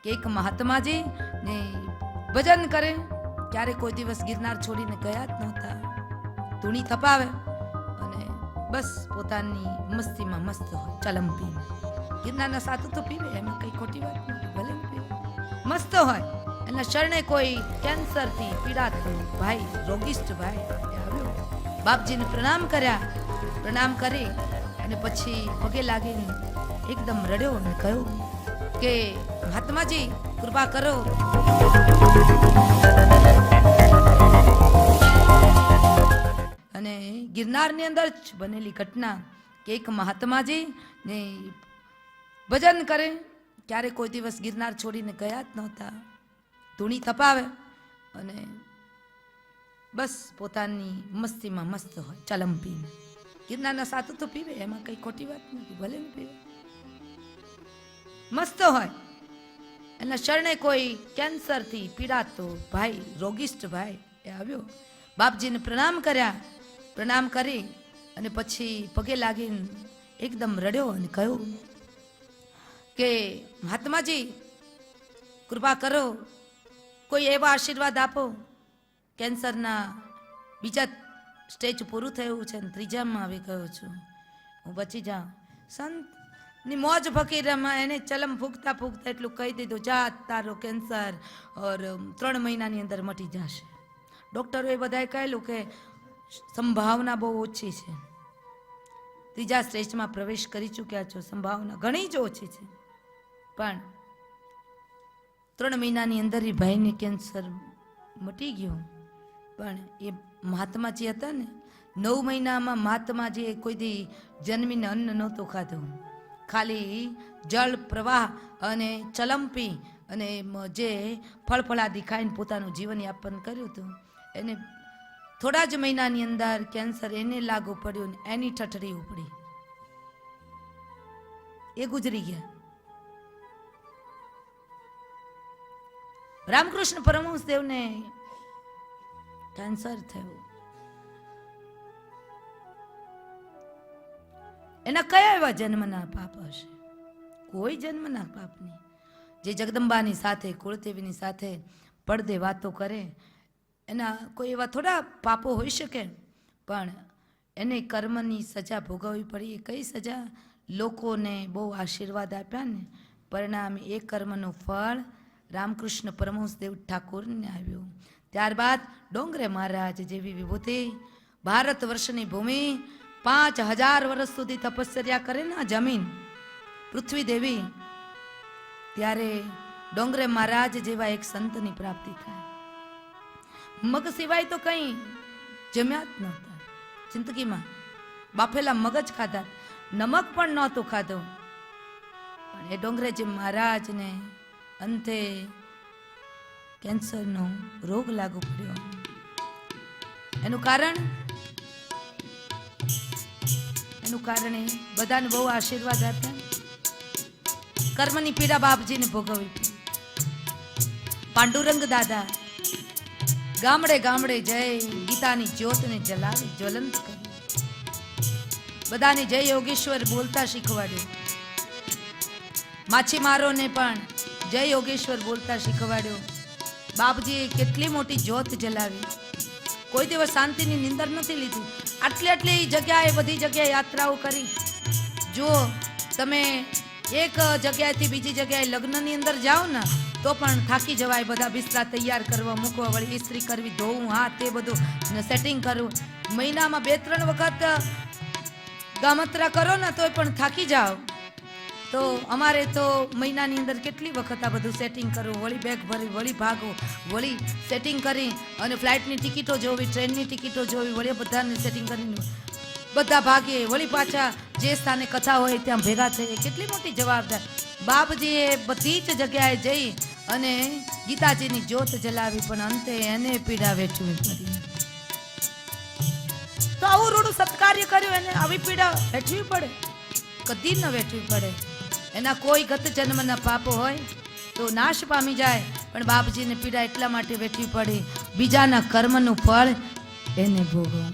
કે એક મહાત્માજી ને ભજન કરે, ક્યારે કોઈ દિવસ ગિરનાર છોડીને ગયા જ નહોતા. ધૂણી થપાવે અને બસ પોતાની મસ્તીમાં મસ્ત હોય, ચલમ પીને. ગિરનારના સાધુ તો પીવે, એમાં કઈ ખોટી વાત નથી, ભલે પીવે, મસ્ત હોય. એના શરણે કોઈ કેન્સરથી પીડાતો ભાઈ, રોગિષ્ઠ ભાઈ આવ્યો, બાપજીને પ્રણામ કર્યા. પ્રણામ કરી અને પછી પગે લાગીને એકદમ રડ્યો અને કહ્યું કે મહાત્માજી કૃપા કરો. અને ગિરનારની અંદર જ બનેલી ઘટના કે એક મહાત્માજી ને ભજન કરે, ક્યારે કોઈ દિવસ ગિરનાર છોડીને ગયા જ નહોતા. ધૂણી થપાવે અને બસ પોતાની મસ્તીમાં મસ્ત હોય, ચલમ પીને. ગિરનારના સાધુ તો પીવે, એમાં કઈ ખોટી વાત નથી, ભલે પીવે, મસ્ત હોય. એના શરણે કોઈ કેન્સરથી પીડાતો ભાઈ, રોગિષ્ઠ ભાઈ એ આવ્યો, બાપજીને પ્રણામ કર્યા. પ્રણામ કરી અને પછી પગે લાગીને એકદમ રડ્યો અને કહ્યું કે મહાત્માજી કૃપા કરો, કોઈ એવા આશીર્વાદ આપો. કેન્સરના બીજા સ્ટેજ પૂરું થયું છે, ત્રીજામાં આવી ગયો છું, હું બચી જાઉં. સંતની મોજ ફકીરમાં એને ચલમ ફૂંકતા ફૂંકતા એટલું કહી દીધું, જા તારો કેન્સર ઓર 3 મહિનાની અંદર મટી જશે. ડૉક્ટરોએ બધાએ કહેલું કે સંભાવના બહુ ઓછી છે, ત્રીજા સ્ટેજમાં પ્રવેશ કરી ચૂક્યા છો, સંભાવના ઘણી જ ઓછી છે. પણ 3 મહિનાની અંદર એ ભાઈને કેન્સર મટી ગયું. પણ એ મહાત્માજી હતા ને, 9 મહિનામાં મહાત્માજીએ કોઈ દી જન્મીને અન્ન નહોતું ખાધું, ખાલી જળ પ્રવાહ અને ચલંપી અને જે ફળફળાદી ખાઈને પોતાનું જીવન યાપન કર્યું હતું. એને થોડા જ મહિનાની અંદર કેન્સર એને લાગુ પડ્યું ને એની ઠઠડી ઉપડી, એ ગુજરી ગયા. રામકૃષ્ણ પરમહંસ દેવને કેન્સર થયું. એના કયા એવા જન્મના પાપ હશે? કોઈ જન્મના પાપ નહીં. જે જગદંબાની સાથે, કુળદેવીની સાથે પડદે વાતો કરે, એના કોઈ એવા થોડા પાપો હોઈ શકે, પણ એને કર્મની સજા ભોગવવી પડી. એ કઈ સજા? લોકોને બહુ આશીર્વાદ આપ્યા ને, પરિણામે એ કર્મનું ફળ રામકૃષ્ણ પરમહંસ દેવ ઠાકોરને આવ્યું. ત્યારબાદ ડોંગરે મહારાજ જેવી વિભૂતિ, ભારત વર્ષની ભૂમિ 5000 વર્ષ સુધી તપસ્યા કરે ને આ જમીન પૃથ્વી દેવી, ત્યારે ડોંગરે મહારાજ જેવા એક સંતની પ્રાપ્તિ થાય. મગ સિવાય તો કઈ જમ્યા જ નહોતા જિંદગીમાં, બાફેલા મગ જ ખાધા, નમક પણ નહોતું ખાધું. પણ એ ડોંગરેજી મહારાજને અંતે કેન્સરનો રોગ લાગુ પડ્યો. એનું કારણ બધાને બહુ આશીર્વાદ આપ્યા, કર્મની પીડા બાપજીને ભોગવવી પડી. પાંડુરંગ દાદા ગામડે ગામડે જઈ ગીતાની જ્યોતને જલાવી જ્વલંત કરી, બધાને જય યોગેશ્વર બોલતા શીખવાડ્યું. માછીમારોને પણ જય યોગેશ્વર બોલતા શીખવાડ્યો. બાપજીએ કેટલી મોટી જ્યોત જલાવી, કોઈ દિવસ શાંતિની નિંદર નથી લીધી. આટલી જગ્યાએ, બધી જગ્યાએ યાત્રાઓ કરી. જો તમે એક જગ્યાએથી બીજી જગ્યાએ લગ્નની અંદર જાઓ ને તો પણ થાકી જવાય. બધા બિસ્તરા તૈયાર કરવા મૂકવા, વળી ઇસ્ત્રી કરવી, ધોવું, હા તે બધું સેટિંગ કરવું. મહિનામાં 2-3 વખત ગામત્રા કરો ને તોય પણ થાકી જાઓ. તો અમારે તો મહિનાની અંદર કેટલી વખત આ બધું સેટિંગ કરવું, વળી બેગ ભરી, વળી ભાગો, વળી સેટિંગ કરી અને ફ્લાઇટની ટિકિટો જોવી, ટ્રેનની ટિકિટો જોવી, વળી બધાને સેટિંગ કરીને બધા ભાગીએ, વળી પાછા જે સ્થાને કથા હોય ત્યાં ભેગા થઈએ. કેટલી મોટી જવાબદાર. બાપજીએ બધી જ જગ્યાએ જઈ અને ગીતાજીની જ્યોત જલાવી, પણ અંતે એને પીડા વેઠવી પડી. તો આવું રૂડું સત્કાર્ય કર્યું, એને આવી પીડા વેઠવી પડે? કદી ન વેઠવી પડે. એના કોઈ ગત જન્મના પાપો હોય તો નાશ પામી જાય, પણ બાપજીને પીડા એટલા માટે વેઠવી પડી, બીજાના કર્મનું ફળ એને ભોગવવું.